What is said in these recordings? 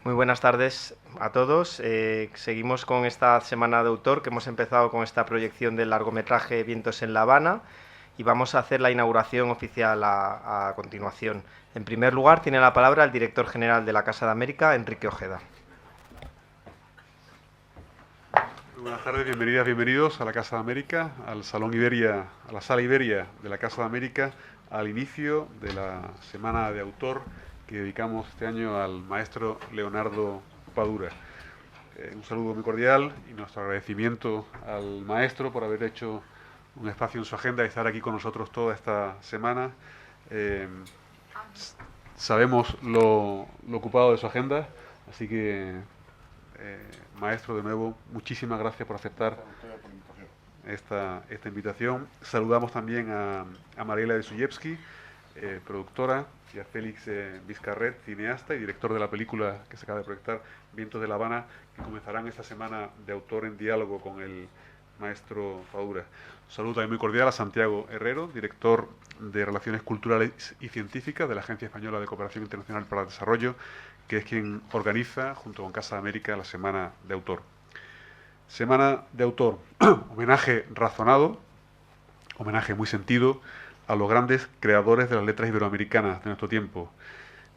Muy buenas tardes a todos. Seguimos con esta semana de autor que hemos empezado con esta proyección del largometraje Vientos en La Habana y vamos a hacer la inauguración oficial a continuación. En primer lugar, tiene la palabra el director general de la Casa de América, Enrique Ojeda. Muy buenas tardes, bienvenidas, bienvenidos a la Casa de América, al Salón Iberia, a la Sala Iberia de la Casa de América, al inicio de la Semana de Autor que dedicamos este año al maestro Leonardo Padura. Un saludo muy cordial y nuestro agradecimiento al maestro por haber hecho un espacio en su agenda y estar aquí con nosotros toda esta semana. Sabemos lo ocupado de su agenda, así que maestro, de nuevo, muchísimas gracias por aceptar esta invitación. Saludamos también a Mariela de Suyevsky, productora, y a Félix Vizcarret, cineasta y director de la película que se acaba de proyectar, Vientos de La Habana, que comenzarán esta semana de autor en diálogo con el maestro Padura. Un saludo también muy cordial a Santiago Herrero, director de Relaciones Culturales y Científicas de la Agencia Española de Cooperación Internacional para el Desarrollo, que es quien organiza, junto con Casa de América, la Semana de Autor. Semana de Autor, homenaje razonado, homenaje muy sentido a los grandes creadores de las letras iberoamericanas de nuestro tiempo.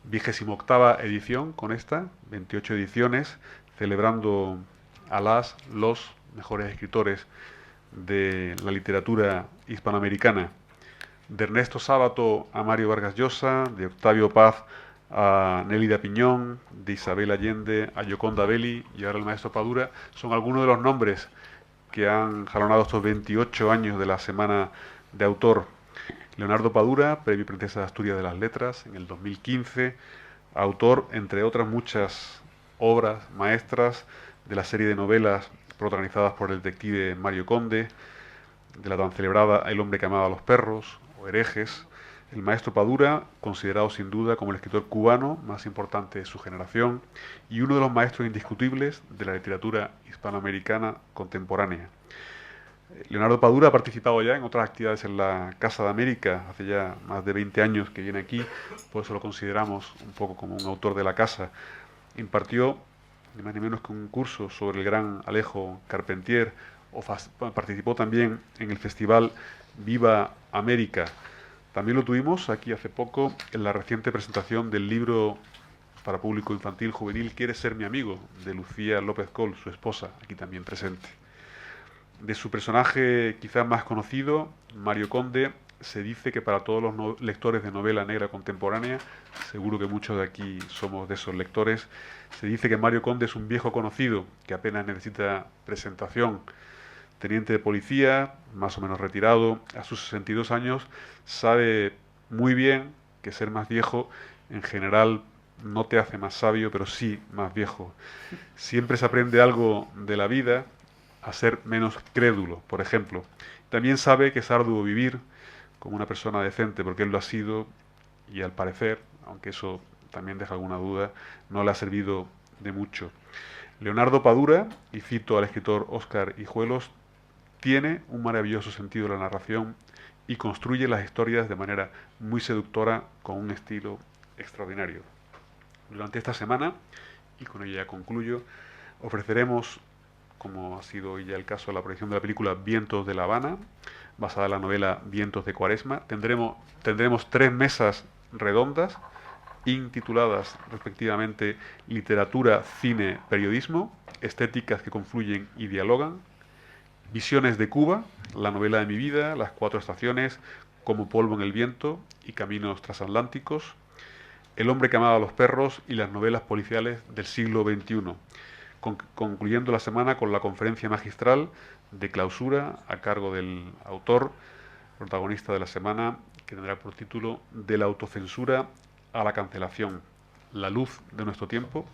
28ª edición con esta, 28 ediciones, celebrando a los mejores escritores de la literatura hispanoamericana. De Ernesto Sábato a Mario Vargas Llosa, de Octavio Paz a Nélida Piñón, de Isabel Allende a Gioconda Belli y ahora el maestro Padura, son algunos de los nombres que han jalonado estos 28 años de la Semana de Autor. Leonardo Padura, Premio Princesa de Asturias de las Letras en el 2015, autor, entre otras muchas obras maestras, de la serie de novelas protagonizadas por el detective Mario Conde, de la tan celebrada El hombre que amaba a los perros, o Herejes. El maestro Padura, considerado sin duda como el escritor cubano más importante de su generación y uno de los maestros indiscutibles de la literatura hispanoamericana contemporánea. Leonardo Padura ha participado ya en otras actividades en la Casa de América, hace ya más de 20 años que viene aquí, por eso lo consideramos un poco como un autor de la casa. Impartió ni más ni menos que un curso sobre el gran Alejo Carpentier, participó también en el festival Viva América. También lo tuvimos aquí hace poco en la reciente presentación del libro para público infantil juvenil Quieres ser mi amigo, de Lucía López Col, su esposa, aquí también presente. De su personaje quizás más conocido, Mario Conde, se dice que para todos los lectores de novela negra contemporánea, seguro que muchos de aquí somos de esos lectores, se dice que Mario Conde es un viejo conocido que apenas necesita presentación. Teniente de policía, más o menos retirado, a sus 62 años, sabe muy bien que ser más viejo en general no te hace más sabio, pero sí más viejo. Siempre se aprende algo de la vida, a ser menos crédulo, por ejemplo. También sabe que es arduo vivir como una persona decente, porque él lo ha sido y al parecer, aunque eso también deja alguna duda, no le ha servido de mucho. Leonardo Padura, y cito al escritor Óscar Hijuelos, tiene un maravilloso sentido de la narración y construye las historias de manera muy seductora con un estilo extraordinario. Durante esta semana, y con ello ya concluyo, ofreceremos, como ha sido hoy ya el caso de la proyección de la película Vientos de La Habana, basada en la novela Vientos de Cuaresma. Tendremos 3 mesas redondas intituladas respectivamente Literatura, Cine, Periodismo, estéticas que confluyen y dialogan, Visiones de Cuba, la novela de mi vida, Las 4 estaciones, Como polvo en el viento y Caminos transatlánticos, El hombre que amaba a los perros y las novelas policiales del siglo XXI, concluyendo la semana con la conferencia magistral de clausura a cargo del autor, protagonista de la semana, que tendrá por título De la autocensura a la cancelación, la luz de nuestro tiempo.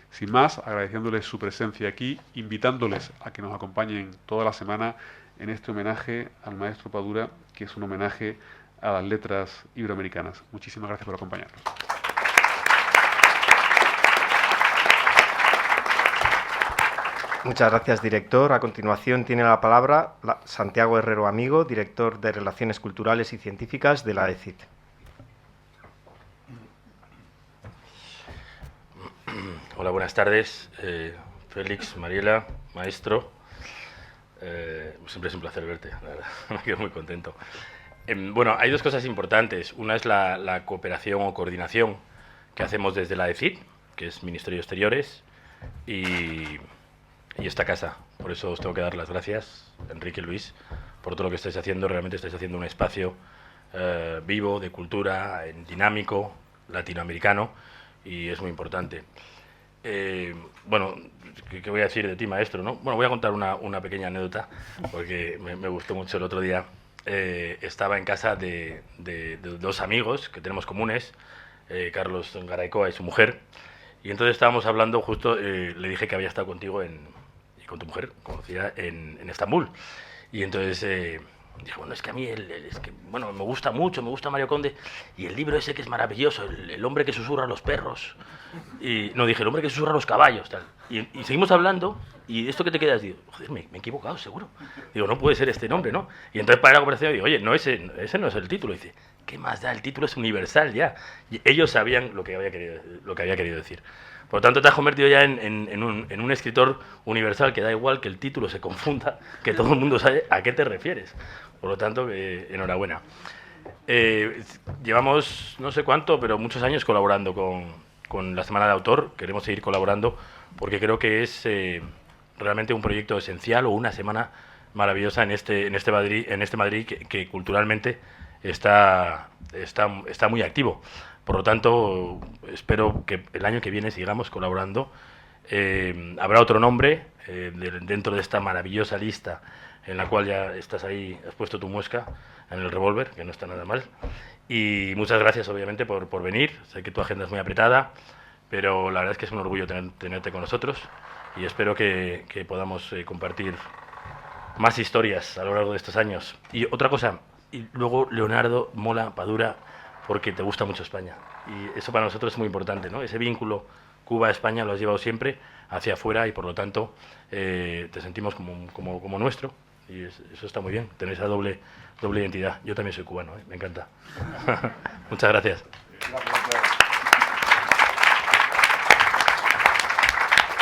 Sin más, agradeciéndoles su presencia aquí, invitándoles a que nos acompañen toda la semana en este homenaje al maestro Padura, que es un homenaje a las letras iberoamericanas. Muchísimas gracias por acompañarnos. Muchas gracias, director. A continuación tiene la palabra Santiago Herrero Amigo, director de Relaciones Culturales y Científicas de la ECIT. Hola, buenas tardes. Félix, Mariela, maestro. Siempre es un placer verte, la verdad. Me quedo muy contento. Bueno, hay dos cosas importantes. Una es la cooperación o coordinación que hacemos desde la ECID, que es Ministerio de Exteriores, y esta casa. Por eso os tengo que dar las gracias, Enrique y Luis, por todo lo que estáis haciendo. Realmente estáis haciendo un espacio vivo, de cultura, dinámico, latinoamericano, y es muy importante. Bueno, ¿qué voy a decir de ti, maestro? ¿No? Bueno, voy a contar una pequeña anécdota, porque me gustó mucho el otro día. Estaba en casa de dos amigos que tenemos comunes, Carlos Garaycoa y su mujer, y entonces estábamos hablando justo, le dije que había estado contigo y con tu mujer, conocida en Estambul, y entonces dije, bueno, es que a mí bueno, me gusta mucho, me gusta Mario Conde, y el libro ese que es maravilloso, el hombre que susurra a los perros, y no, dije, el hombre que susurra a los caballos, tal. Y seguimos hablando, y esto que te quedas, digo, joder, me he equivocado, seguro. Digo, no puede ser este nombre, ¿no? Y entonces para la conversación digo, oye, no, ese no es el título. Y dice, ¿qué más da? El título es universal ya. Y ellos sabían lo que había querido decir. Por lo tanto, te has convertido ya en un escritor universal, que da igual que el título se confunda, que todo el mundo sabe a qué te refieres. Por lo tanto, enhorabuena. Llevamos no sé cuánto, pero muchos años colaborando con la Semana de Autor. Queremos seguir colaborando porque creo que es realmente un proyecto esencial, o una semana maravillosa en este Madrid que culturalmente está muy activo. Por lo tanto, espero que el año que viene sigamos colaborando. Habrá otro nombre dentro de esta maravillosa lista en la cual ya estás ahí, has puesto tu muesca en el revólver, que no está nada mal. Y muchas gracias, obviamente, por venir. Sé que tu agenda es muy apretada, pero la verdad es que es un orgullo tenerte con nosotros, y espero que podamos compartir más historias a lo largo de estos años. Y otra cosa, y luego Leonardo mola Padura porque te gusta mucho España. Y eso para nosotros es muy importante, ¿no? Ese vínculo Cuba-España lo has llevado siempre hacia afuera, y por lo tanto te sentimos como nuestro. Y eso está muy bien, tener esa doble identidad. Yo también soy cubano, me encanta. Muchas gracias.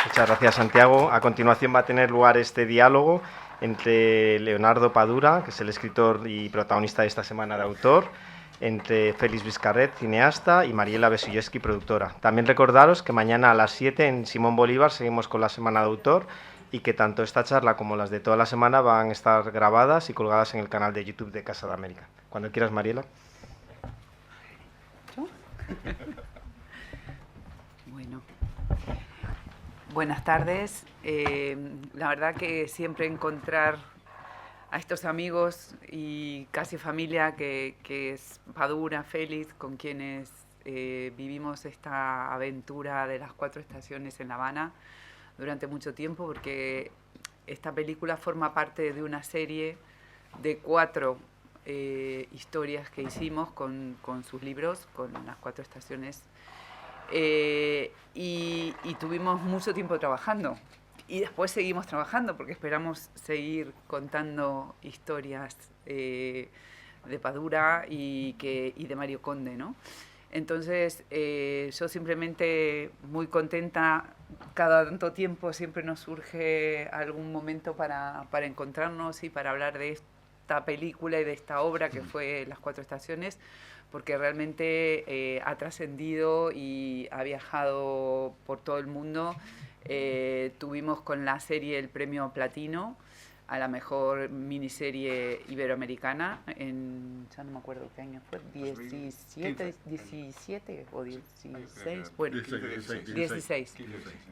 Muchas gracias, Santiago. A continuación va a tener lugar este diálogo entre Leonardo Padura, que es el escritor y protagonista de esta Semana de Autor, entre Félix Vizcarret, cineasta, y Mariela Besuyeski, productora. También recordaros que mañana a las 7 en Simón Bolívar seguimos con la Semana de Autor, y que tanto esta charla como las de toda la semana van a estar grabadas y colgadas en el canal de YouTube de Casa de América. Cuando quieras, Mariela. Bueno, buenas tardes. La verdad que siempre encontrar a estos amigos y casi familia que es Padura, Félix, con quienes vivimos esta aventura de las 4 estaciones en La Habana durante mucho tiempo, porque esta película forma parte de una serie de 4 historias que hicimos con sus libros, con las 4 estaciones, y tuvimos mucho tiempo trabajando. Y después seguimos trabajando porque esperamos seguir contando historias de Padura y de Mario Conde, ¿no? Entonces, yo simplemente muy contenta. Cada tanto tiempo siempre nos surge algún momento para encontrarnos y para hablar de esta película y de esta obra que fue Las 4 estaciones, porque realmente ha trascendido y ha viajado por todo el mundo. Tuvimos con la serie el premio Platino a la mejor miniserie iberoamericana ya no me acuerdo qué año fue, 17 o 16, bueno, 16,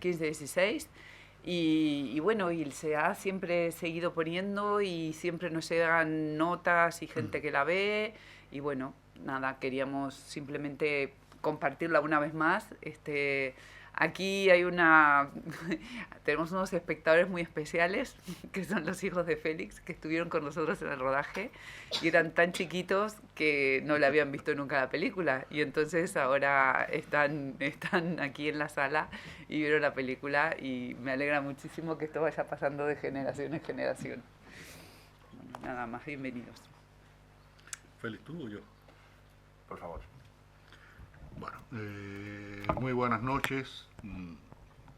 15, 16. Y bueno, y se ha siempre seguido poniendo, y siempre nos llegan notas y gente que la ve, y bueno, nada, queríamos simplemente compartirla una vez más. Aquí tenemos unos espectadores muy especiales, que son los hijos de Félix, que estuvieron con nosotros en el rodaje, y eran tan chiquitos que no le habían visto nunca la película, y entonces ahora están aquí en la sala y vieron la película, y me alegra muchísimo que esto vaya pasando de generación en generación. Bueno, nada más, bienvenidos. Félix, ¿tú o yo? Por favor. Bueno, muy buenas noches.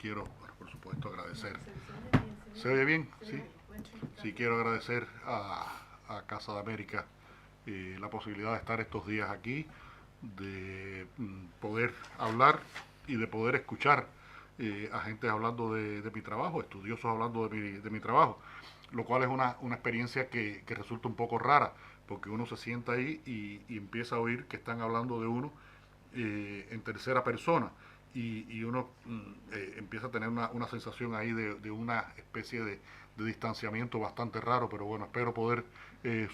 quiero, bueno, por supuesto, agradecer. ¿Se oye bien? Sí. Sí, quiero agradecer a Casa de América la posibilidad de estar estos días aquí, de poder hablar y de poder escuchar a gente hablando de mi trabajo, estudiosos hablando de mi trabajo, lo cual es una experiencia que resulta un poco rara, porque uno se sienta ahí y empieza a oír que están hablando de uno en tercera persona y uno empieza a tener una sensación ahí de una especie de distanciamiento bastante raro, pero bueno, espero poder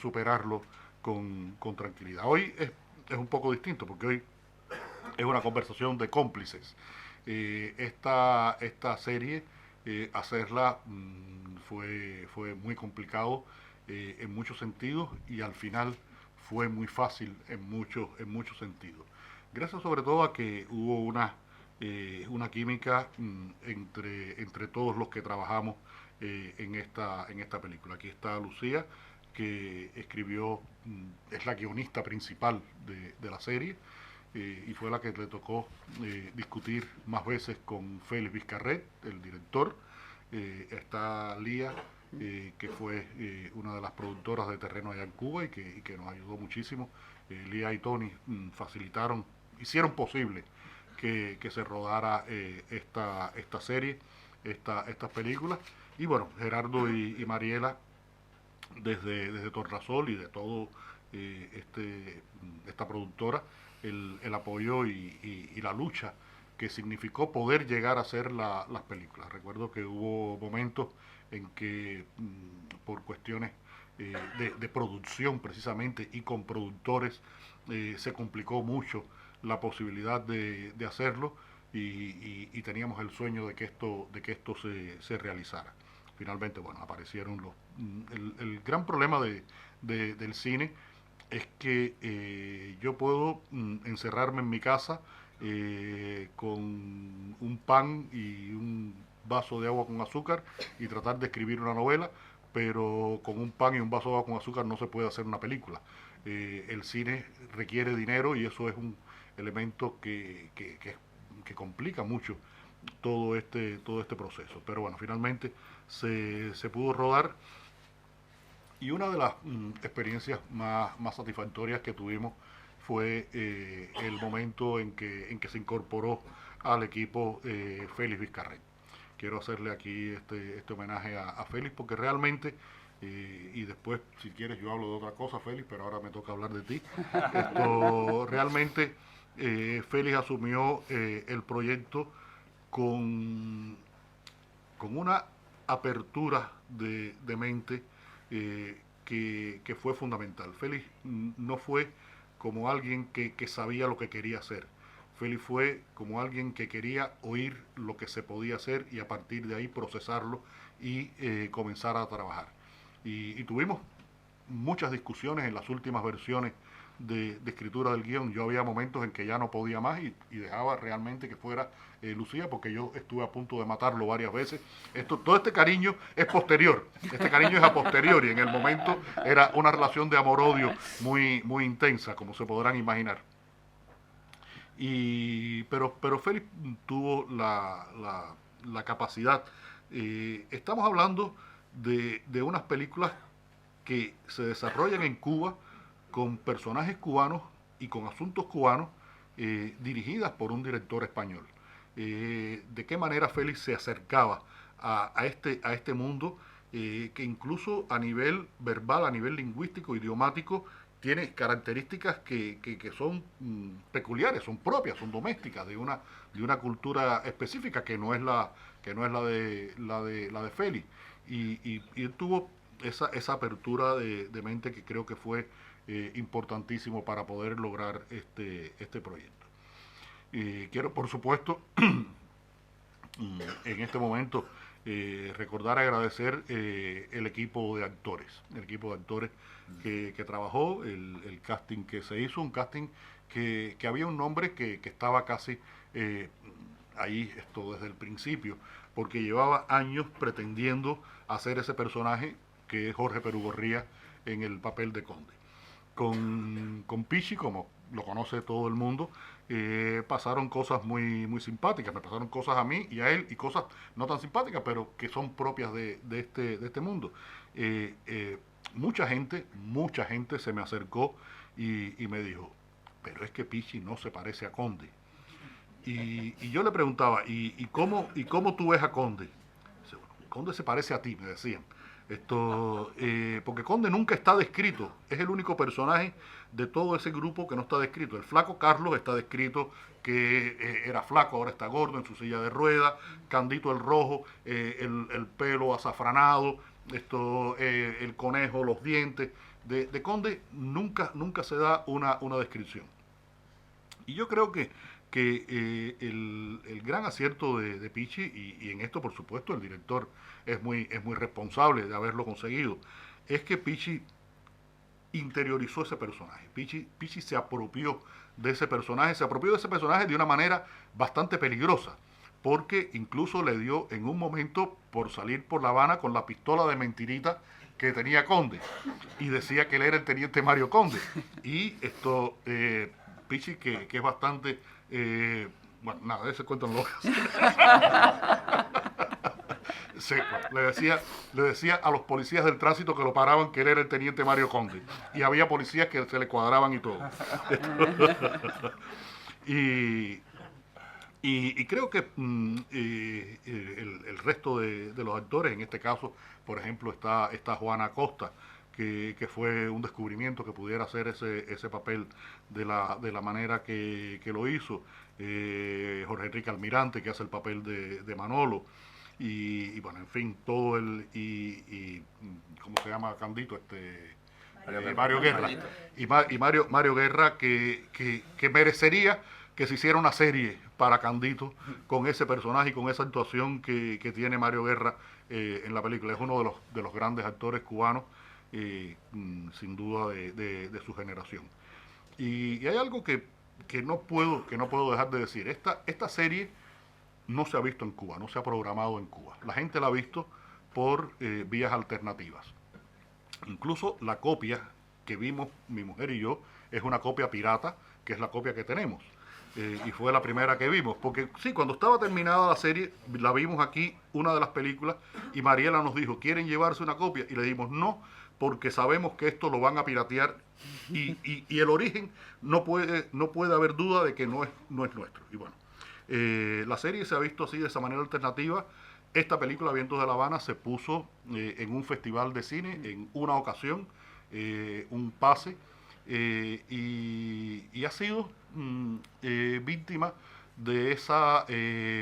superarlo con tranquilidad. Hoy es un poco distinto porque hoy es una conversación de cómplices. Esta serie, hacerla fue muy complicado en muchos sentidos y al final fue muy fácil en muchos sentidos. Gracias sobre todo a que hubo una química entre todos los que trabajamos en esta película. Aquí está Lucía, que escribió, es la guionista principal de la serie, y fue la que le tocó discutir más veces con Félix Vizcarret, el director. Está Lía, que fue una de las productoras de Terreno allá en Cuba y que nos ayudó muchísimo. Lía y Tony hicieron posible que se rodara esta serie, estas películas. Y bueno, Gerardo y Mariela, desde Tornasol y de todo esta productora, el apoyo y la lucha que significó poder llegar a hacer las películas. Recuerdo que hubo momentos en que por cuestiones de producción precisamente y con productores se complicó mucho la posibilidad de hacerlo y teníamos el sueño de que esto se realizara. Finalmente, bueno, aparecieron el gran problema del cine es que yo puedo encerrarme en mi casa con un pan y un vaso de agua con azúcar y tratar de escribir una novela, pero con un pan y un vaso de agua con azúcar no se puede hacer una película. El cine requiere dinero y eso es un elemento que complica mucho todo este proceso. Pero bueno, finalmente se pudo rodar y una de las experiencias más satisfactorias que tuvimos fue el momento en que se incorporó al equipo Félix Vizcarret. Quiero hacerle aquí este homenaje a Félix porque realmente, y después si quieres yo hablo de otra cosa, Félix, pero ahora me toca hablar de ti. Realmente Félix asumió el proyecto con una apertura de mente que fue fundamental. Félix no fue como alguien que sabía lo que quería hacer. Félix fue como alguien que quería oír lo que se podía hacer y a partir de ahí procesarlo y comenzar a trabajar. Y tuvimos muchas discusiones en las últimas versiones de escritura del guión. Yo había momentos en que ya no podía más y dejaba realmente que fuera Lucía, porque yo estuve a punto de matarlo varias veces. Todo este cariño es posterior, este cariño es a posteriori. En el momento era una relación de amor-odio muy intensa, como se podrán imaginar. Pero Félix tuvo la capacidad. Estamos hablando de unas películas que se desarrollan en Cuba con personajes cubanos y con asuntos cubanos dirigidas por un director español. De qué manera Félix se acercaba a este mundo que incluso a nivel verbal, a nivel lingüístico, idiomático, tiene características que son peculiares, son propias, son domésticas de una cultura específica que no es la de Félix. Y él tuvo esa apertura de mente que creo que fue importantísimo para poder lograr este proyecto. Quiero, por supuesto, en este momento recordar agradecer el equipo de actores que trabajó, el casting que se hizo, un casting que había un nombre que estaba casi ahí desde el principio, porque llevaba años pretendiendo hacer ese personaje que es Jorge Perugorría en el papel de Conde. Con Pichi como lo conoce todo el mundo, pasaron cosas muy simpáticas. Me pasaron cosas a mí y a él, y cosas no tan simpáticas, pero que son propias de este mundo. Mucha gente se me acercó y me dijo, pero es que Pichi no se parece a Conde. Y yo le preguntaba, ¿y cómo tú ves a Conde? Dice, bueno, Conde se parece a ti, me decían. Porque Conde nunca está descrito, es el único personaje de todo ese grupo que no está descrito. El flaco Carlos está descrito, que era flaco, ahora está gordo en su silla de ruedas. Candito el rojo, el pelo azafranado, el conejo, los dientes. De Conde nunca se da una descripción. Y yo creo que el gran acierto de Pichi, y en esto por supuesto el director es muy responsable de haberlo conseguido, es que Pichi interiorizó ese personaje. Pichi se apropió de ese personaje, de una manera bastante peligrosa, porque incluso le dio en un momento por salir por La Habana con la pistola de mentirita que tenía Conde, y decía que él era el teniente Mario Conde. Y Pichi, que es bastante... bueno, nada, ese cuento no lo voy a hacer. Sí, le decía a los policías del tránsito que lo paraban que él era el teniente Mario Conde. Y había policías que se le cuadraban y todo. Y creo que el resto de los actores, en este caso, por ejemplo, está Juana Acosta, que fue un descubrimiento que pudiera hacer ese papel de la manera que lo hizo. Jorge Enrique Almirante, que hace el papel de Manolo. Y bueno, en fin, todo ¿cómo se llama Candito? Mario Guerra. Y Mario Guerra, que merecería que se hiciera una serie para Candito con ese personaje y con esa actuación que tiene Mario Guerra en la película. Es uno de los grandes actores cubanos, sin duda de su generación. Y hay algo que no puedo dejar de decir. Esta serie no se ha visto en Cuba, no se ha programado en Cuba. La gente la ha visto por vías alternativas. Incluso la copia que vimos mi mujer y yo es una copia pirata, que es la copia que tenemos. Y fue la primera que vimos. Porque sí, cuando estaba terminada la serie, la vimos aquí, una de las películas, y Mariela nos dijo, ¿quieren llevarse una copia? Y le dijimos, no, porque sabemos que esto lo van a piratear y el origen no puede haber duda de que no es nuestro. Y bueno, la serie se ha visto así, de esa manera alternativa. Esta película, Vientos de La Habana, se puso en un festival de cine en una ocasión, un pase, y ha sido víctima de esa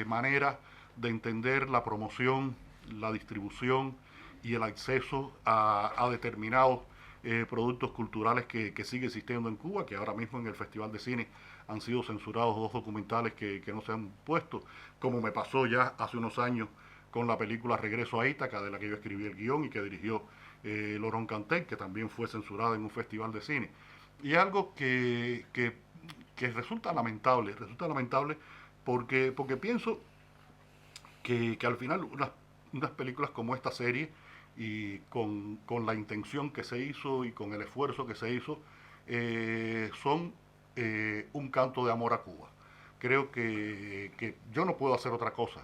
manera de entender la promoción, la distribución y el acceso a determinados productos culturales que sigue existiendo en Cuba, que ahora mismo en el Festival de Cine han sido censurados 2 documentales que no se han puesto, como me pasó ya hace unos años con la película Regreso a Ítaca, de la que yo escribí el guión y que dirigió Laurent Cantet, que también fue censurada en un festival de cine. Y es algo que resulta lamentable porque pienso que al final unas películas como esta serie, y con la intención que se hizo y con el esfuerzo que se hizo, son un canto de amor a Cuba. Creo que yo no puedo hacer otra cosa,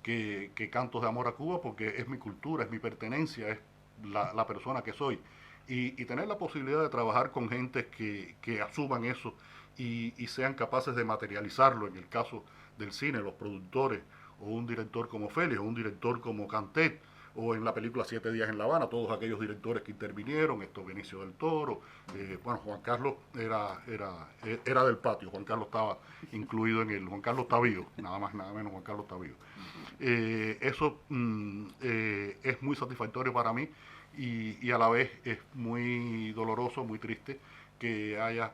que cantos de amor a Cuba, porque es mi cultura, es mi pertenencia, es la persona que soy. Y tener la posibilidad de trabajar con gente que asuman eso y sean capaces de materializarlo, en el caso del cine, los productores, o un director como Félix, o un director como Cantet, o en la película 7 días en La Habana, todos aquellos directores que intervinieron, Benicio del Toro, bueno, Juan Carlos era del patio, Juan Carlos estaba incluido en Juan Carlos Tavío, nada más, nada menos, Juan Carlos Tavío. Eso es muy satisfactorio para mí, y a la vez es muy doloroso, muy triste que haya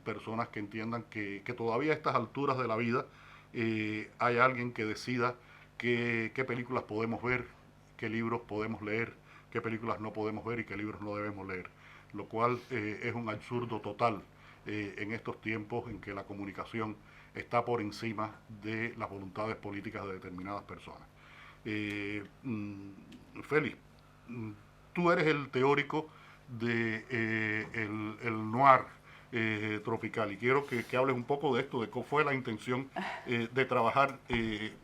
personas que entiendan que todavía a estas alturas de la vida hay alguien que decida qué películas podemos ver, qué libros podemos leer, qué películas no podemos ver y qué libros no debemos leer, lo cual es un absurdo total en estos tiempos en que la comunicación está por encima de las voluntades políticas de determinadas personas. Félix, tú eres el teórico de el noir tropical. Y quiero que hables un poco de esto, de cómo fue la intención de trabajar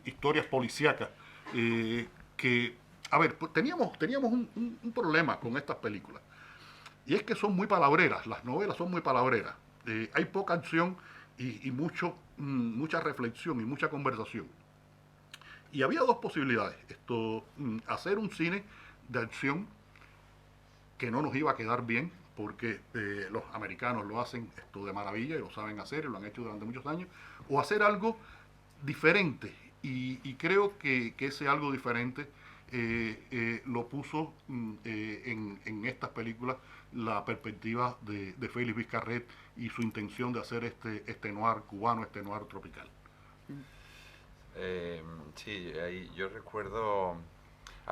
historias policíacas. Que, a ver, pues teníamos un problema con estas películas. Y es que son muy palabreras, las novelas son muy palabreras. Hay poca acción y mucha reflexión y mucha conversación. Y había dos posibilidades. Hacer un cine de acción que no nos iba a quedar bien, porque los americanos lo hacen esto de maravilla y lo saben hacer y lo han hecho durante muchos años, o hacer algo diferente. Y creo que ese algo diferente lo puso en estas películas la perspectiva de Félix Vizcarret y su intención de hacer este noir cubano, este noir tropical. Sí, yo recuerdo.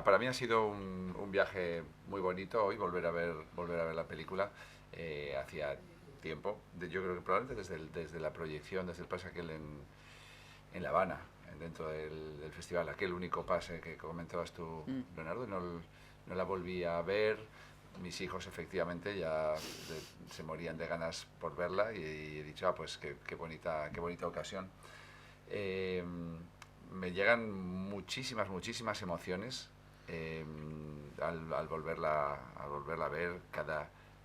Para mí ha sido un viaje muy bonito hoy volver a ver la película. Hacía tiempo, yo creo que probablemente desde la proyección, desde el pase aquel en La Habana, dentro del festival, aquel único pase que comentabas tú, Leonardo, no la volví a ver. Mis hijos efectivamente ya se morían de ganas por verla y he dicho, pues qué bonita ocasión. Me llegan muchísimas emociones al volverla a ver,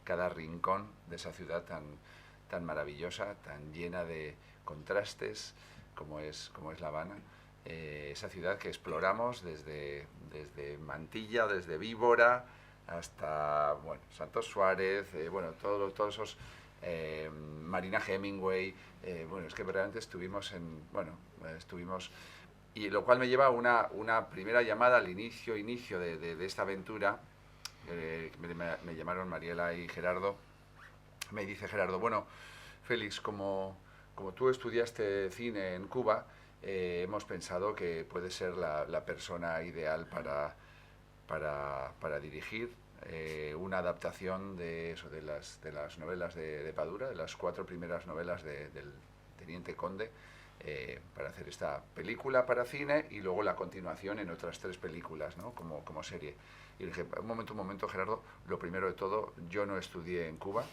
cada rincón de esa ciudad tan maravillosa, tan llena de contrastes como es La Habana. Esa ciudad que exploramos desde Mantilla, desde Víbora hasta Santos Suárez, todos esos Marina Hemingway, es que realmente estuvimos y lo cual me lleva a una primera llamada al inicio de esta aventura. Me llamaron Mariela y Gerardo. Me dice Gerardo, bueno, Félix, como tú estudiaste cine en Cuba, hemos pensado que puedes ser la persona ideal para dirigir una adaptación de las novelas de Padura, de las 4 primeras novelas del Teniente Conde, para hacer esta película para cine y luego la continuación en otras 3 películas, ¿no? como serie. Y le dije, un momento, Gerardo, lo primero de todo, yo no estudié en Cuba.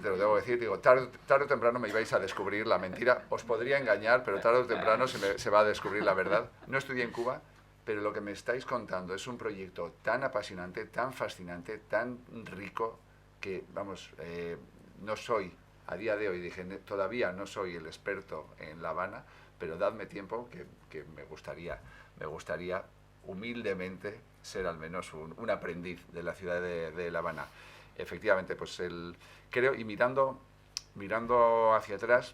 Te lo debo decir, digo, tarde o temprano me ibais a descubrir la mentira. Os podría engañar, pero tarde o temprano se va a descubrir la verdad. No estudié en Cuba, pero lo que me estáis contando es un proyecto tan apasionante, tan fascinante, tan rico, que, no soy, a día de hoy, dije, todavía no soy el experto en La Habana, pero dadme tiempo que me gustaría humildemente ser al menos un aprendiz de la ciudad de La Habana. Efectivamente, pues creo, y mirando hacia atrás,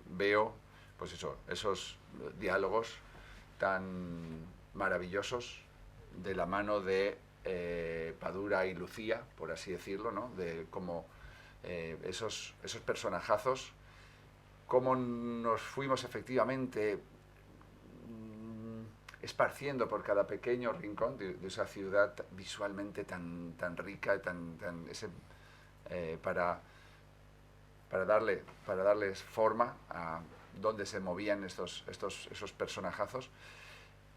veo pues esos diálogos tan maravillosos de la mano de Padura y Lucía, por así decirlo, ¿no? De cómo esos personajazos, cómo nos fuimos efectivamente esparciendo por cada pequeño rincón de esa ciudad visualmente tan rica, para darles forma a dónde se movían esos personajazos.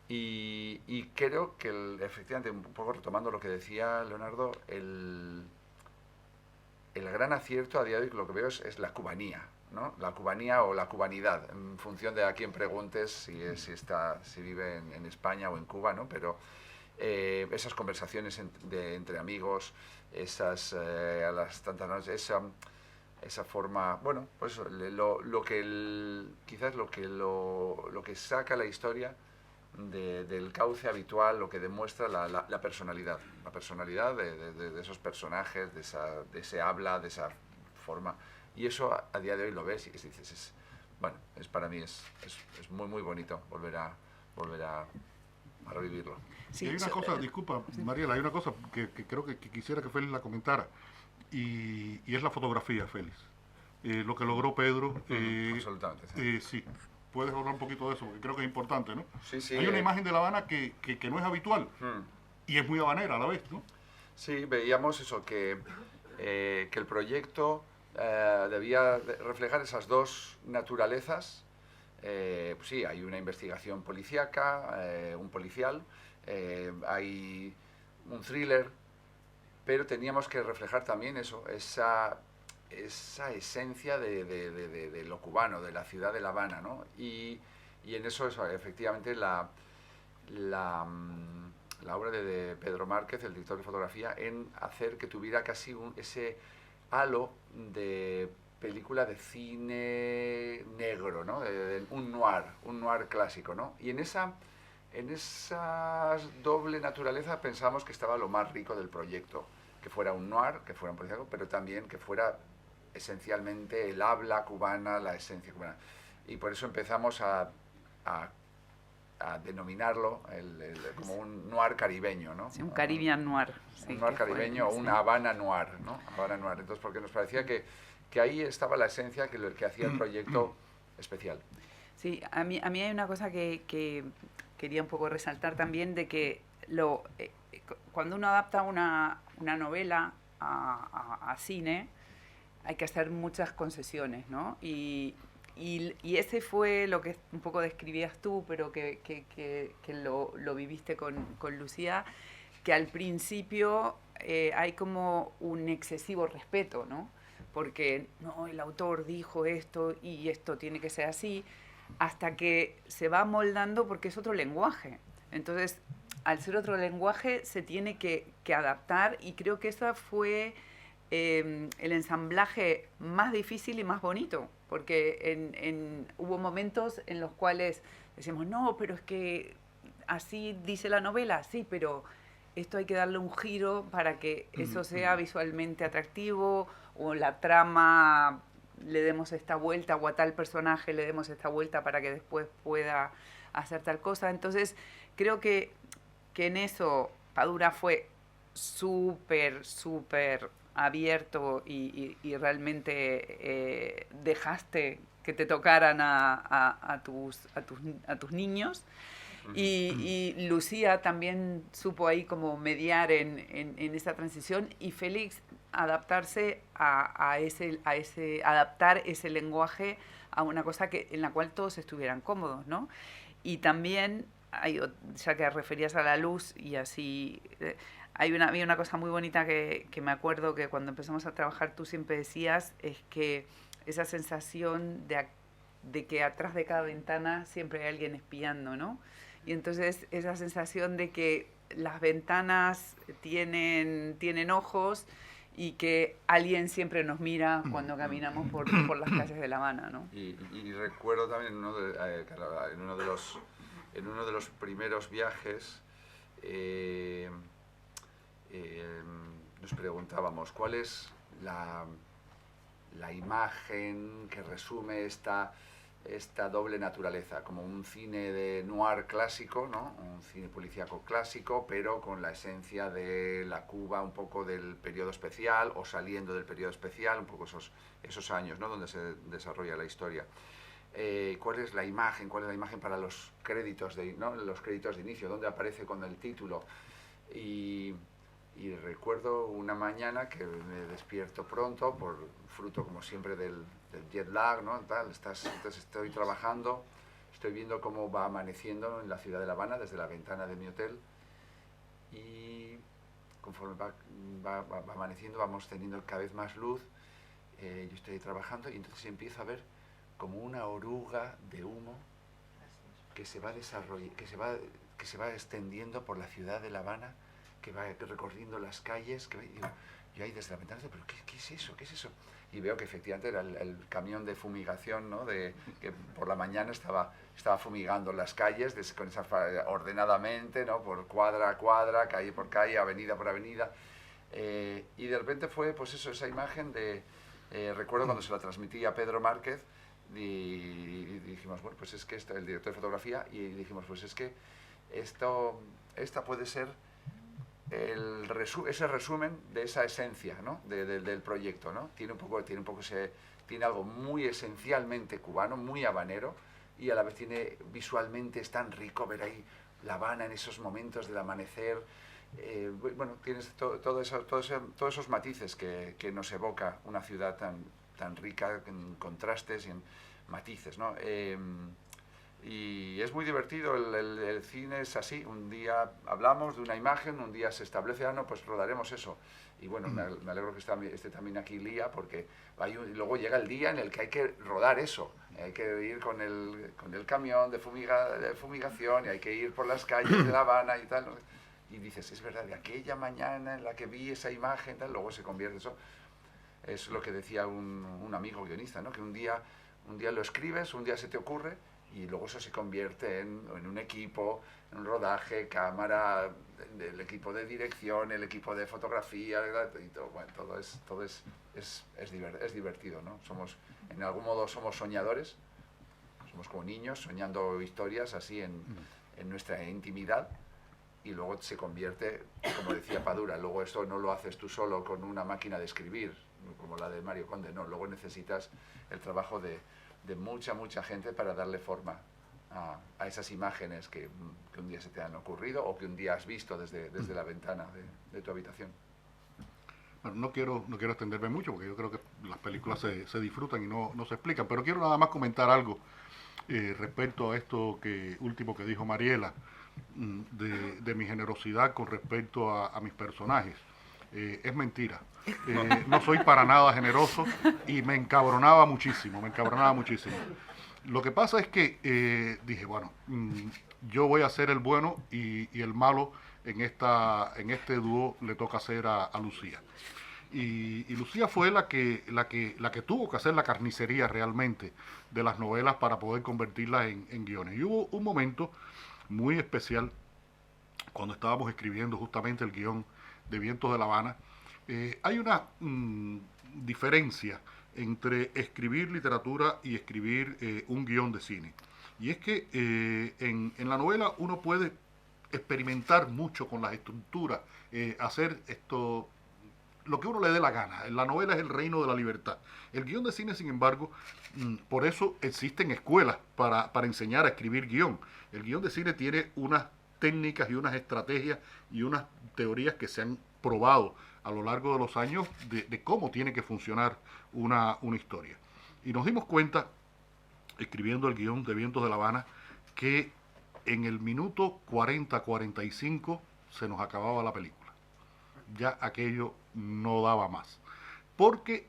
Y creo que efectivamente, un poco retomando lo que decía Leonardo, el gran acierto a día de hoy, lo que veo es la cubanía, ¿no? La cubanía o la cubanidad, en función de a quién preguntes si vive en España o en Cuba, ¿no? Pero esas conversaciones entre amigos, a las tantas noches, esa forma, pues quizás lo que saca la historia del cauce habitual, lo que demuestra la personalidad de esos personajes, de ese habla, de esa forma. Y eso a día de hoy lo ves y dices, para mí es muy bonito volver a revivirlo. Sí, y hay una cosa, disculpa, sí. Mariela, hay una cosa que creo que quisiera que Félix la comentara, y es la fotografía, Félix. Lo que logró Pedro. Absolutamente. Sí. Puedes hablar un poquito de eso, porque creo que es importante, ¿no? Sí. Hay una imagen de La Habana que no es habitual, y es muy habanera a la vez, ¿no? Sí, veíamos eso, que el proyecto debía reflejar esas dos naturalezas. Pues sí, hay una investigación policíaca, un policial, hay un thriller, pero teníamos que reflejar también eso, esa esencia de lo cubano, de la ciudad de La Habana, ¿no? Y en eso, efectivamente, la obra de Pedro Márquez, el director de fotografía, en hacer que tuviera casi ese halo de película de cine negro, ¿no? Un noir clásico, ¿no? Y en esa doble naturaleza pensamos que estaba lo más rico del proyecto, que fuera un noir, que fuera un policíaco, pero también que fuera esencialmente el habla cubana, la esencia cubana. Y por eso empezamos a denominarlo como un noir caribeño, ¿no? Sí, un Caribbean noir. Sí, un noir caribeño o una Habana noir, ¿no? Habana noir. Entonces, porque nos parecía que ahí estaba la esencia que hacía el proyecto especial. Sí, a mí hay una cosa que quería un poco resaltar también, de que cuando uno adapta una novela a cine, hay que hacer muchas concesiones, ¿no? Y ese fue lo que un poco describías tú, pero que lo viviste con Lucía, que al principio hay como un excesivo respeto, ¿no? Porque no, el autor dijo esto y esto tiene que ser así, hasta que se va moldando porque es otro lenguaje. Entonces, al ser otro lenguaje, se tiene que adaptar, y creo que ese fue el ensamblaje más difícil y más bonito, porque hubo momentos en los cuales decimos, no, pero es que así dice la novela, sí, pero esto hay que darle un giro para que eso sea visualmente atractivo, o la trama le demos esta vuelta, o a tal personaje le demos esta vuelta para que después pueda hacer tal cosa. Entonces, creo que en eso Padura fue súper abierto, y realmente dejaste que te tocaran a tus niños. Y Lucía también supo ahí como mediar en esa transición, y Félix adaptarse adaptar ese lenguaje a una cosa en la cual todos estuvieran cómodos, ¿no? Y también, ya que referías a la luz y así, había una cosa muy bonita que me acuerdo que cuando empezamos a trabajar tú siempre decías, es que esa sensación de que atrás de cada ventana siempre hay alguien espiando, ¿no? Y entonces esa sensación de que las ventanas tienen ojos, y que alguien siempre nos mira cuando caminamos por las calles de La Habana, ¿no? Y recuerdo también en uno de los primeros viajes, nos preguntábamos cuál es la imagen que resume esta doble naturaleza, como un cine de noir clásico, ¿no? Un cine policíaco clásico, pero con la esencia de la Cuba un poco del periodo especial, o saliendo del periodo especial, un poco esos años, ¿no? Donde se desarrolla la historia. ¿Cuál es la imagen para los créditos los créditos de inicio? ¿Dónde aparece con el título? Y recuerdo una mañana que me despierto pronto, fruto como siempre del jet lag, ¿no? Entonces estoy trabajando, estoy viendo cómo va amaneciendo en la ciudad de La Habana desde la ventana de mi hotel, y conforme va amaneciendo vamos teniendo cada vez más luz. Yo estoy trabajando y entonces empiezo a ver como una oruga de humo que se va desarrollando, que se va extendiendo por la ciudad de La Habana, que va recorriendo las calles, yo ahí desde la ventana, pero ¿qué es eso? ¿Qué es eso? Y veo que efectivamente era el camión de fumigación, ¿no? Que por la mañana estaba fumigando las calles ordenadamente, ¿no? Por cuadra a cuadra, calle por calle, avenida por avenida. Y de repente fue, pues eso, esa imagen recuerdo cuando se la transmití a Pedro Márquez, y dijimos, bueno, pues es que el director de fotografía, y dijimos, pues es que esta puede ser ese resumen de esa esencia, ¿no? del proyecto, ¿no? Tiene algo muy esencialmente cubano, muy habanero, y a la vez visualmente es tan rico ver ahí La Habana en esos momentos del amanecer. Bueno, tienes todos esos matices que nos evoca una ciudad tan rica en contrastes y en matices, ¿no? Y Y es muy divertido, el cine es así, un día hablamos de una imagen, un día se establece, no, pues rodaremos eso. Y bueno, me alegro que esté también aquí Lía, porque luego llega el día en el que hay que rodar eso. Hay que ir con el camión de fumigación y hay que ir por las calles de La Habana y tal. Y dices, es verdad, de aquella mañana en la que vi esa imagen, tal, luego se convierte eso. Es lo que decía un amigo guionista, ¿no? Que un día lo escribes, un día se te ocurre y luego eso se convierte en un equipo, en un rodaje, cámara, el equipo de dirección, el equipo de fotografía, y todo, bueno, todo es divertido, ¿no? En algún modo somos soñadores, somos como niños soñando historias así en nuestra intimidad, y luego se convierte, como decía Padura, luego esto no lo haces tú solo con una máquina de escribir, como la de Mario Conde, no, luego necesitas el trabajo de mucha gente para darle forma a esas imágenes que un día se te han ocurrido o que un día has visto desde la ventana de tu habitación. Bueno, no quiero extenderme mucho porque yo creo que las películas se disfrutan y no se explican, pero quiero nada más comentar algo respecto a esto último que dijo Mariela, de mi generosidad con respecto a mis personajes. Es mentira. No soy para nada generoso y me encabronaba muchísimo. Lo que pasa es que dije, bueno, yo voy a ser el bueno y el malo en este dúo le toca hacer a Lucía. Y Lucía fue la que tuvo que hacer la carnicería realmente de las novelas para poder convertirlas en guiones. Y hubo un momento muy especial cuando estábamos escribiendo justamente el guión de Vientos de La Habana. Hay una diferencia entre escribir literatura y escribir un guión de cine. Y es que en la novela uno puede experimentar mucho con las estructuras, hacer lo que uno le dé la gana. La novela es el reino de la libertad. El guión de cine, sin embargo, por eso existen escuelas para enseñar a escribir guión. El guión de cine tiene unas técnicas y unas estrategias y unas teorías que se han probado a lo largo de los años de cómo tiene que funcionar una historia. Y nos dimos cuenta, escribiendo el guión de Vientos de La Habana, que en el minuto 40-45 se nos acababa la película. Ya aquello no daba más. Porque,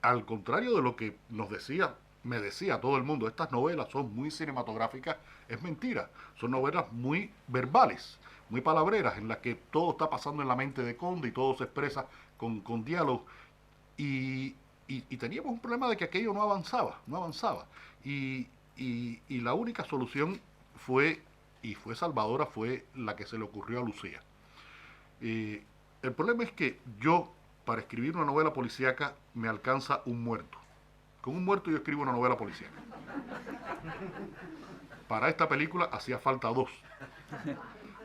al contrario de lo que me decía todo el mundo, estas novelas son muy cinematográficas, es mentira. Son novelas muy verbales, muy palabreras, en las que todo está pasando en la mente de Conde y todo se expresa con diálogos. Y teníamos un problema de que aquello no avanzaba. Y la única solución fue salvadora, fue la que se le ocurrió a Lucía. El problema es que yo, para escribir una novela policíaca, me alcanza un muerto. Con un muerto yo escribo una novela policíaca. Para esta película hacía falta 2.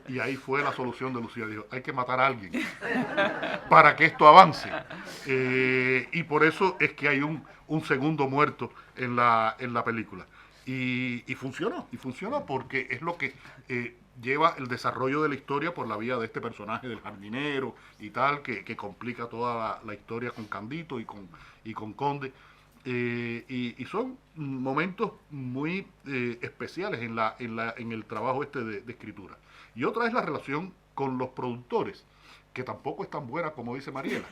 Y ahí fue la solución de Lucía. Dijo, hay que matar a alguien para que esto avance. Y por eso es que hay un segundo muerto en la película. Y funcionó porque es lo que lleva el desarrollo de la historia por la vía de este personaje del jardinero y tal, que complica toda la historia con Candito y con Conde. Y son momentos muy especiales en el trabajo de escritura. Y otra es la relación con los productores, que tampoco es tan buena como dice Mariela.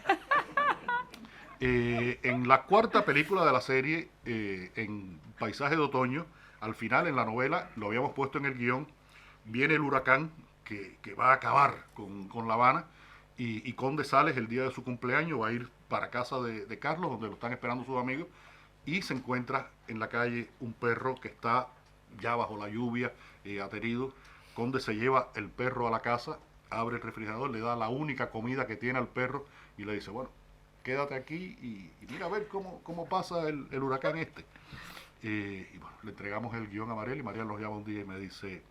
En la cuarta película de la serie, en Paisaje de Otoño, al final en la novela, lo habíamos puesto en el guión, viene el huracán que va a acabar con La Habana, y Conde Sales, el día de su cumpleaños, va a ir para casa de Carlos, donde lo están esperando sus amigos, y se encuentra en la calle un perro que está ya bajo la lluvia, aterido. Conde se lleva el perro a la casa, abre el refrigerador, le da la única comida que tiene al perro y le dice, bueno, quédate aquí y mira a ver cómo pasa el huracán este. Y bueno, le entregamos el guión a Mariela y Mariela nos llama un día y me dice,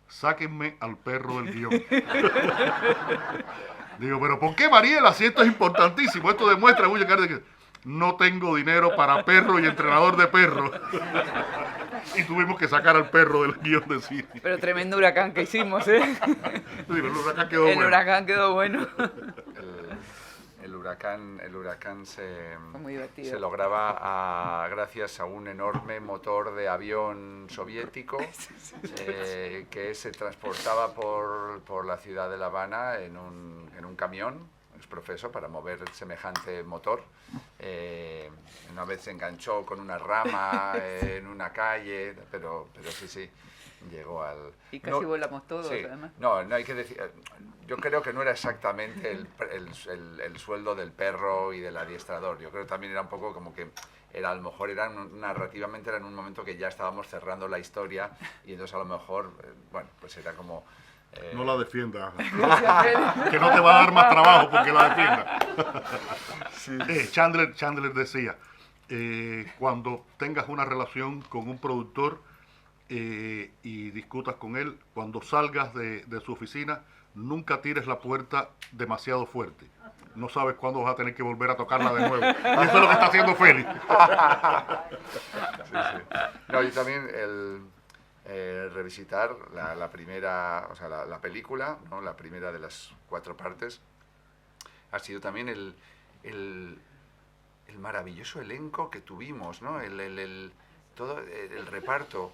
sáquenme al perro del guión. Digo, pero ¿por qué, Mariela? Si esto es importantísimo, esto demuestra mucho que no tengo dinero para perro y entrenador de perro. Y tuvimos que sacar al perro del guión de cine. Pero tremendo huracán que hicimos, ¿eh? Sí, pero el huracán quedó bueno. El huracán quedó bueno. El huracán Fue muy divertido. se lograba gracias a un enorme motor de avión soviético que se transportaba por la ciudad de La Habana en un camión exprofeso para mover semejante motor. Una vez se enganchó con una rama en una calle, pero sí, llegó al... Y casi volamos todos, sí, además. no hay que decir... Yo creo que no era exactamente el sueldo del perro y del adiestrador. Yo creo que también era un poco como que a lo mejor narrativamente era en un momento que ya estábamos cerrando la historia y entonces a lo mejor, bueno, pues era como... No la defiendas, que no te va a dar más trabajo porque la defiendas. Chandler decía, cuando tengas una relación con un productor y discutas con él, cuando salgas de su oficina, nunca tires la puerta demasiado fuerte. No sabes cuándo vas a tener que volver a tocarla de nuevo. Y eso es lo que está haciendo Félix. No, y también revisitar la primera, o sea, la película, ¿no? La primera de las 4 partes, ha sido también el maravilloso elenco que tuvimos, ¿no? Todo el reparto.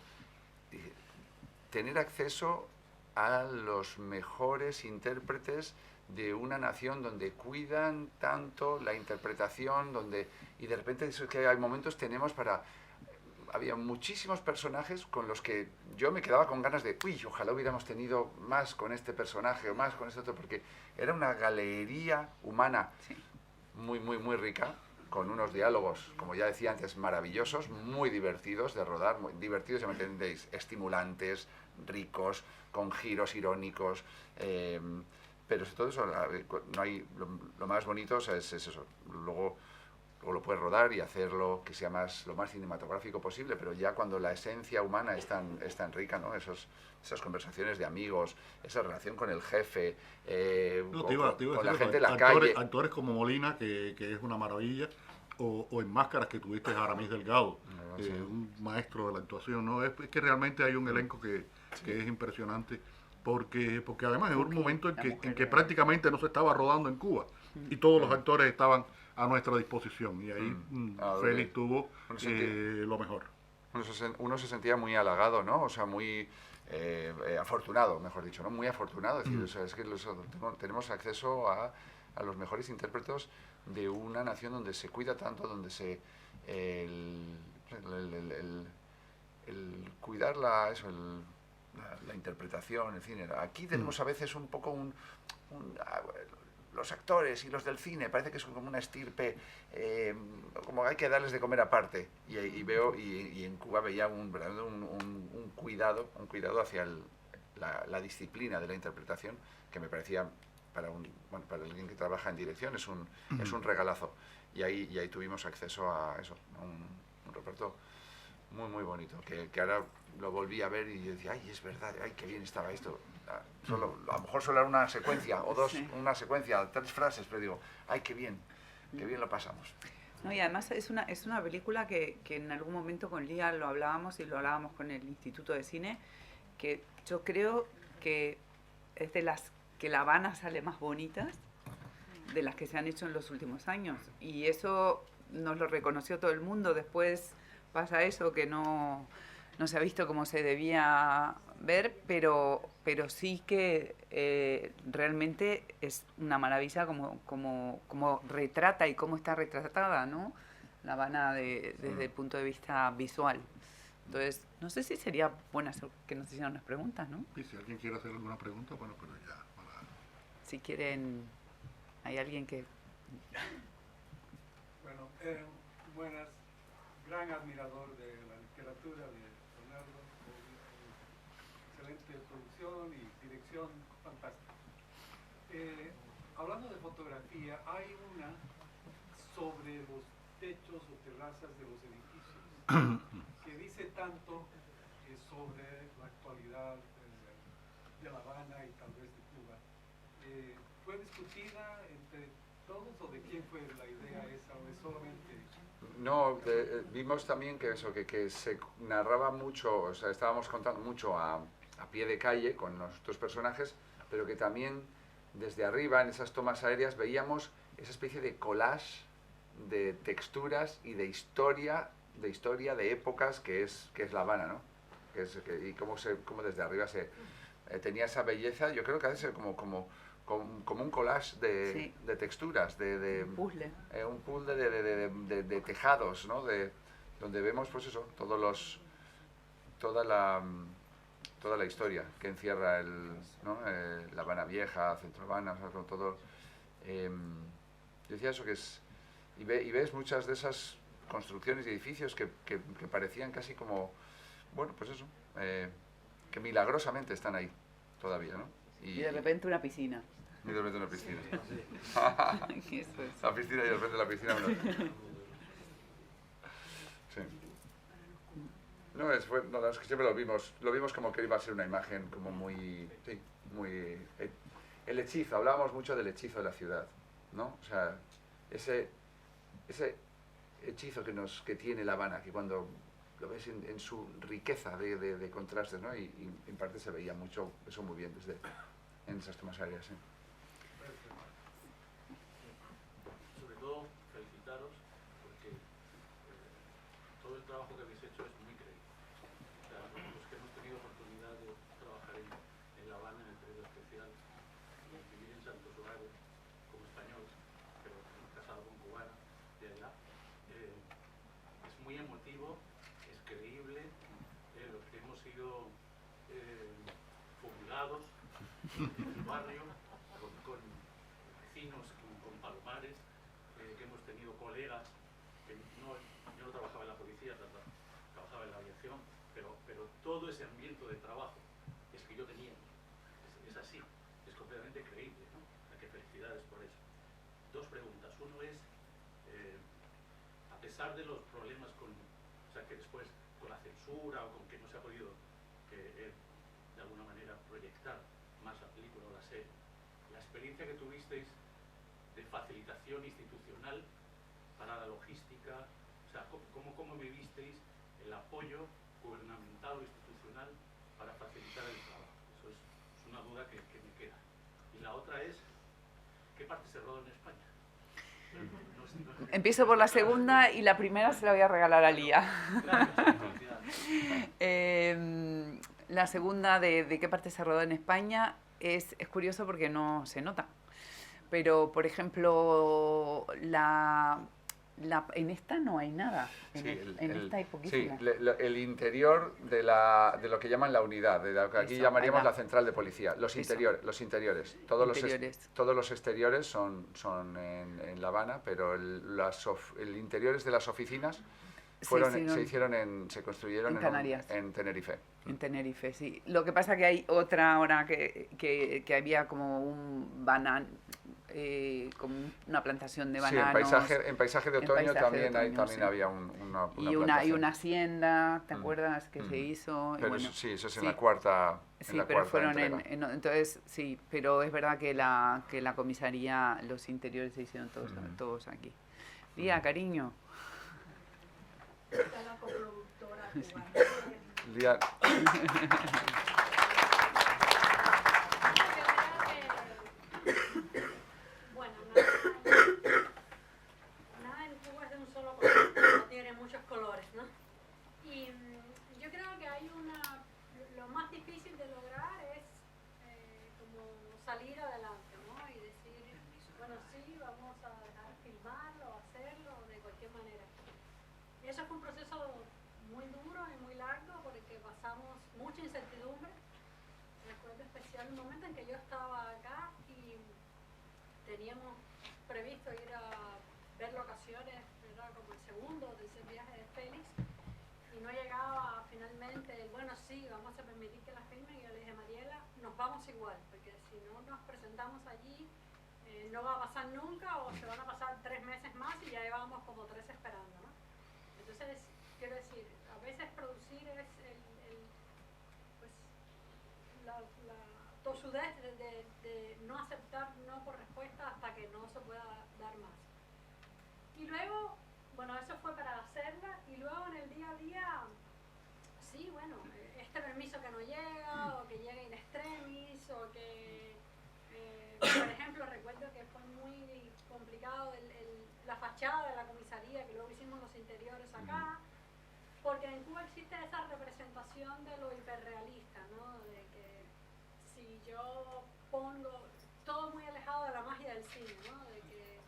Tener acceso a los mejores intérpretes de una nación donde cuidan tanto la interpretación, y de repente eso que hay momentos tenemos para... Había muchísimos personajes con los que yo me quedaba con ganas de, uy, ojalá hubiéramos tenido más con este personaje o más con este otro, porque era una galería humana muy, muy, muy rica, con unos diálogos, como ya decía antes, maravillosos, muy divertidos de rodar, muy divertidos, ya me entendéis, estimulantes, ricos, con giros irónicos, pero sobre todo eso, no hay, lo más bonito es eso, luego lo puedes rodar y hacerlo que sea lo más cinematográfico posible, pero ya cuando la esencia humana es tan rica, ¿no? Esas conversaciones de amigos, esa relación con el jefe, con la gente en la calle. Actores como Molina, que es una maravilla, o en Máscaras que tuviste a Aramis Delgado, un maestro de la actuación, ¿no? Es que realmente hay un elenco que es impresionante, porque además es un momento en que prácticamente no se estaba rodando en Cuba, y todos los actores estaban a nuestra disposición, y ahí Félix tuvo lo mejor. Uno se sentía muy halagado, ¿no? O sea, muy afortunado, mejor dicho, ¿no? Muy afortunado. Es decir, o sea, es que tenemos acceso a los mejores intérpretes de una nación donde se cuida tanto, donde el cuidar la interpretación, el cine. Aquí tenemos a veces un poco los actores y los del cine parece que son como una estirpe, como hay que darles de comer aparte, y en Cuba veía un cuidado hacia la disciplina de la interpretación que me parecía para alguien que trabaja en dirección es un regalazo, y ahí tuvimos acceso a eso, a un reparto muy muy bonito, que ahora lo volví a ver y yo decía, ay, es verdad, ay, qué bien estaba esto. A lo mejor solo era una secuencia o dos, una secuencia, 3 frases, pero digo, ay, qué bien lo pasamos. No, y además es una película que en algún momento con Lía lo hablábamos y lo hablábamos con el Instituto de Cine, que yo creo que es de las que La Habana sale más bonitas de las que se han hecho en los últimos años, y eso nos lo reconoció todo el mundo. Después pasa eso, que no se ha visto como se debía ver, pero sí que realmente es una maravilla como retrata y cómo está retratada, ¿no? La Habana desde el punto de vista visual. Entonces, no sé si sería bueno que nos hicieran unas preguntas, ¿no? Y si alguien quiere hacer alguna pregunta, bueno, pero ya. Si quieren, hay alguien que... Bueno, buenas, gran admirador de la literatura de Leonardo, excelente producción y dirección fantástica. Hablando de fotografía, hay una sobre los techos o terrazas de los edificios que dice tanto sobre la actualidad de La Habana y tal vez de Cuba. ¿Fue discutida entre todos o de quién fue la idea esa o es solamente...? No, vimos también que se narraba mucho, o sea, estábamos contando mucho a pie de calle con nuestros personajes, pero que también desde arriba en esas tomas aéreas veíamos esa especie de collage de texturas y de historia, de épocas que es La Habana, ¿no? Y cómo desde arriba tenía esa belleza. Yo creo que ha de ser como un collage de texturas, Un puzzle. un puzzle de tejados, ¿no? Donde vemos, pues eso, toda la historia que encierra ¿no? La Habana Vieja, Centro Habana, o sea, con todo. Yo decía eso, y ves muchas de esas construcciones y edificios que parecían casi como, bueno, pues eso, que milagrosamente están ahí todavía, ¿no? Y de repente una piscina. Y de repente una piscina. Eso es. La piscina y de repente la piscina. Sí. No, es que siempre lo vimos como que iba a ser una imagen como muy, sí, muy... El hechizo, hablábamos mucho del hechizo de la ciudad, ¿no? O sea, ese hechizo que tiene La Habana, que cuando lo ves en su riqueza de contrastes, ¿no? Y en parte se veía mucho eso muy bien en esas tomas aéreas, ¿sí? Sobre todo, felicitaros porque todo el trabajo que habéis hecho es muy creíble. O sea, los que hemos tenido oportunidad de trabajar en La Habana, en el periodo especial, y vivir en Santos Hogares como español, pero casado con cubana de allá, es muy emotivo, es creíble, los que hemos sido fumigados en el barrio, con vecinos, con palomares, que hemos tenido colegas, que yo no trabajaba en la policía, trabajaba en la aviación, pero todo ese ambiente de trabajo es que yo tenía, es así, es completamente creíble, ¿no? O sea, que felicidades por eso. Dos preguntas. Uno es, a pesar de los problemas o sea, que después con la censura o con que no se ha podido de alguna manera proyectar más la película o la serie, la experiencia que tuvisteis de facilitación institucional para la logística, o sea, ¿cómo vivisteis el apoyo gubernamental o institucional para facilitar el trabajo? Eso es una duda que me queda. Y la otra es, ¿qué parte se rodó en España? Empiezo por la segunda y la primera se la voy a regalar a Lía. La segunda de qué parte se rodó en España es curioso porque no se nota. Pero, por ejemplo, en esta no hay nada. En esta hay poquísimo. Sí, el interior de lo que llaman la unidad, de lo que aquí llamaríamos la central de policía. Los interiores. Todos los exteriores son en La Habana, pero el interiores de las se construyeron en Canarias. en Tenerife. En Tenerife, sí. Lo que pasa que hay otra ahora que había como un banano, como una plantación de bananos. Sí, en paisaje de otoño también había una plantación. Y una hacienda, ¿te acuerdas? Que se hizo. Pero bueno, eso es en la cuarta. Sí, pero fueron entonces, sí, pero es verdad que la comisaría, los interiores se hicieron todos aquí. Lía, cariño. La coproductora cubana. Lía. Bueno, nada en Cuba es de un solo color, no tiene muchos colores, ¿no? Y yo creo que lo más difícil de lograr es como salir adelante, ¿no? Y decir, bueno, sí, vamos a dejar filmarlo, hacerlo, de cualquier manera. Y eso fue un proceso muy duro y muy largo porque pasamos mucha incertidumbre. Recuerdo especial un momento en que yo estaba acá y teníamos previsto ir a ver locaciones, era como el segundo o tercer viaje de Félix, y no llegaba finalmente, bueno, sí, vamos a permitir que la filmen, y yo le dije, Mariela, nos vamos igual, porque si no nos presentamos allí, no va a pasar nunca, o se van a pasar 3 meses más y ya llevamos como 3 esperando, ¿no? Entonces, quiero decir, a veces producir es la tosudez de no aceptar no por respuesta hasta que no se pueda dar más. Y luego, bueno, eso fue para hacerla, y luego en el día a día, sí, bueno, este permiso que no llega, o que llega in extremis, o que, por ejemplo, recuerdo que fue muy complicado la fachada de la comisaría, que luego hicimos los interiores acá, porque en Cuba existe esa representación de lo hiperrealista, ¿no? De que si yo pongo, todo muy alejado de la magia del cine, ¿no? De que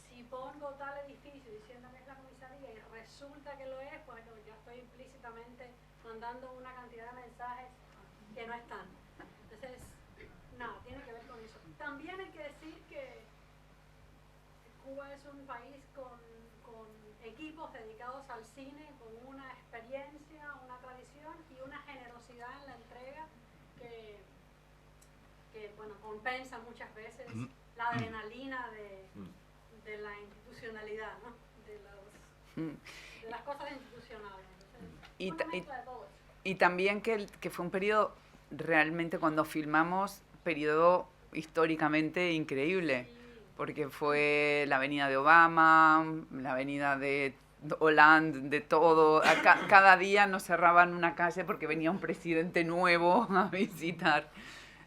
si pongo tal edificio diciendo que es la comisaría y resulta que lo es, pues yo estoy implícitamente mandando una cantidad de mensajes que no están. Entonces, nada, tiene que ver con eso. También hay que decir que Cuba es un país con equipos dedicados al cine, con una experiencia, una tradición y una generosidad en la entrega que bueno, compensa muchas veces la adrenalina de la institucionalidad, ¿no? De las cosas institucionales. Entonces, una mezcla de todo eso. Y también que fue un periodo, realmente cuando filmamos, periodo históricamente increíble, porque fue la avenida de Obama, la avenida de Hollande, de todo. Cada día nos cerraban una calle porque venía un presidente nuevo a visitar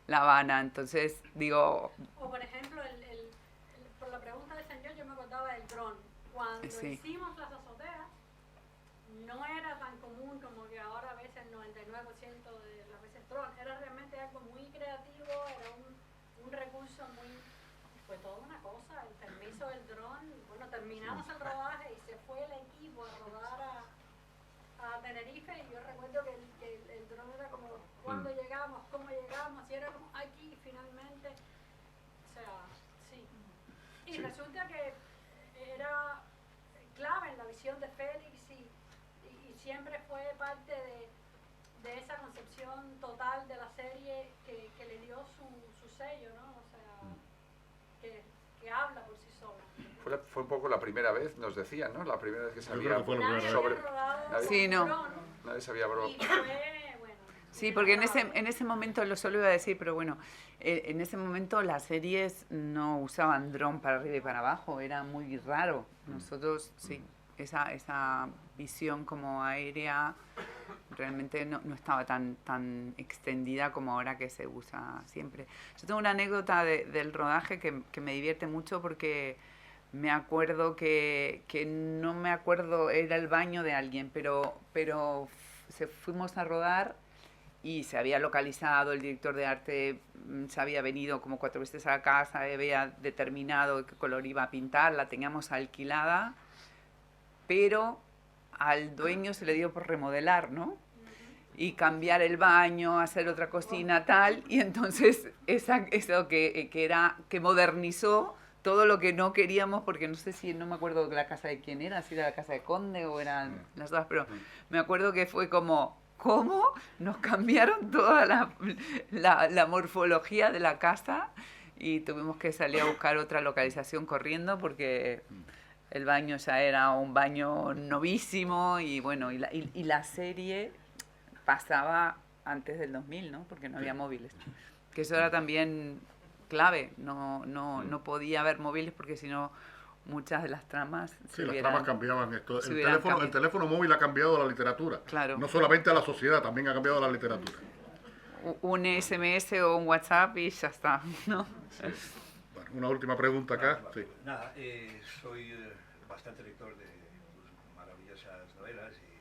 La Habana. Entonces, digo... O por ejemplo, por la pregunta de señor, yo me acordaba del dron. Cuando hicimos las azoteas, no era tan común como que ahora ves el 99% de las veces dron. Era realmente algo muy creativo, era un recurso muy... Fue toda una cosa, el permiso del dron. Bueno, terminamos el rodaje y se fue el equipo a rodar a Tenerife, y yo recuerdo que el dron era como cuándo llegamos, cómo llegamos, y era como aquí finalmente. O sea, sí. Y resulta que era clave en la visión de Félix y siempre fue parte de esa concepción total de la serie que le dio su sello, ¿no? O sea, que habla por sí sola. Fue un poco la primera vez, nos decían, ¿no? La primera vez que se había... Nadie sabía y fue, bueno, sí, porque en ese momento, lo solo iba a decir, pero bueno, en ese momento las series no usaban dron para arriba y para abajo, era muy raro. Nosotros, sí, esa visión como aérea realmente no estaba tan extendida como ahora que se usa siempre. Yo tengo una anécdota del rodaje que me divierte mucho porque me acuerdo que no me acuerdo, era el baño de alguien, pero fuimos a rodar y se había localizado, el director de arte se había venido como 4 veces a la casa, había determinado qué color iba a pintar, la teníamos alquilada, pero al dueño se le dio por remodelar, ¿no? Y cambiar el baño, hacer otra cocina, tal, y entonces eso que modernizó todo lo que no queríamos, porque no sé no me acuerdo de la casa de quién era, si era la casa de Conde o eran las dos, pero me acuerdo que fue como, ¿cómo? Nos cambiaron toda la morfología de la casa y tuvimos que salir a buscar otra localización corriendo porque el baño ya era un baño novísimo y bueno, y la serie pasaba antes del 2000, ¿no? Porque no había móviles, que eso era también clave, no podía haber móviles porque si no muchas de las tramas las tramas cambiaban. El teléfono móvil ha cambiado la literatura, no solamente a la sociedad, también ha cambiado la literatura. Un SMS o un WhatsApp y ya está, ¿no? Sí. Bueno, una última pregunta acá. Sí. Nada, soy bastante lector de tus maravillosas novelas y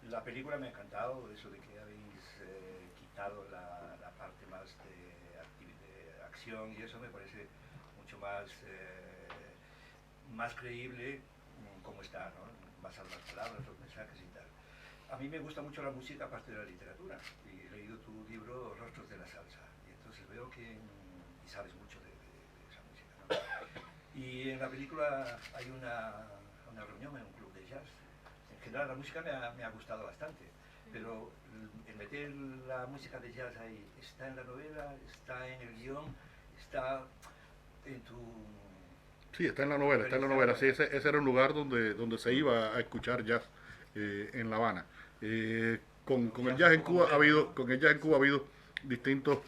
la película me ha encantado, eso de que habéis quitado la parte más de acción y eso me parece mucho más creíble como está, ¿no? Basado en las palabras, los mensajes y tal. A mí me gusta mucho la música aparte de la literatura y he leído tu libro Rostros de la Salsa y entonces veo que y sabes mucho de esa música, ¿no? Y en la película hay una reunión en un club de jazz. En general la música me ha gustado bastante, pero el meter la música de jazz ahí, ¿está en la novela? ¿Está en el guión? ¿Está en tu...? Sí, está en la novela, Sí, ese era un lugar donde se iba a escuchar jazz en La Habana. Con el jazz en Cuba ha habido distintos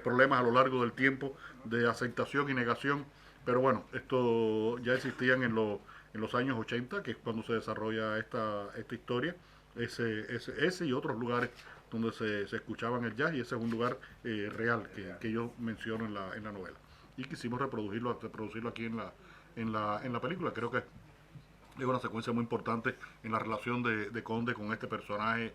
problemas a lo largo del tiempo de aceptación y negación, pero bueno, esto ya existían en los años 80, que es cuando se desarrolla esta historia, ese y otros lugares donde se escuchaban el jazz, y ese es un lugar real que yo menciono en la novela. Y quisimos reproducirlo aquí en en la película. Creo que es una secuencia muy importante en la relación de Conde con este personaje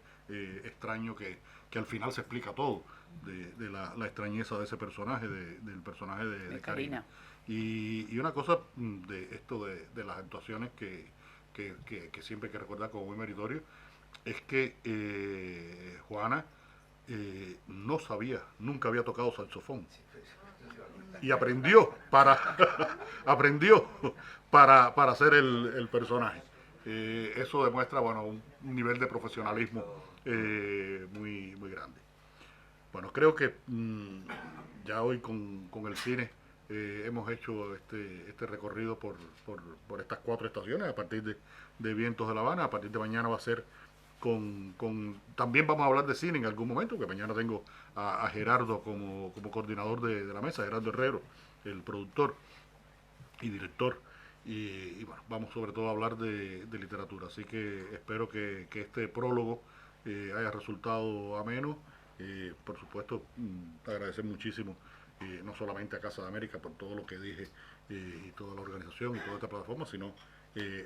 extraño que al final se explica todo de la extrañeza de ese personaje, del personaje de Karina. Y una cosa de esto de las actuaciones que siempre hay que recordar como muy meritorio, es que Juana no sabía, nunca había tocado saxofón. Y aprendió para hacer el personaje. Eso demuestra, bueno, un nivel de profesionalismo muy grande. Bueno, creo que ya hoy con el cine hemos hecho este recorrido por estas 4 estaciones a partir de Vientos de La Habana. A partir de mañana va a ser también vamos a hablar de cine en algún momento, que mañana tengo a Gerardo como coordinador de la mesa, Gerardo Herrero, el productor y director. Y bueno, vamos sobre todo a hablar de literatura, así que espero que este prólogo haya resultado ameno. Por supuesto, agradecer muchísimo no solamente a Casa de América por todo lo que dije y toda la organización y toda esta plataforma, sino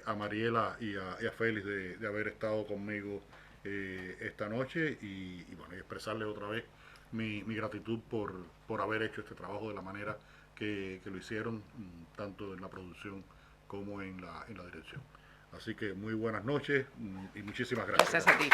a Mariela y a Félix de haber estado conmigo esta noche y bueno, expresarles otra vez mi gratitud por haber hecho este trabajo de la manera que lo hicieron, tanto en la producción como en la dirección. Así que muy buenas noches y muchísimas gracias. Gracias a ti.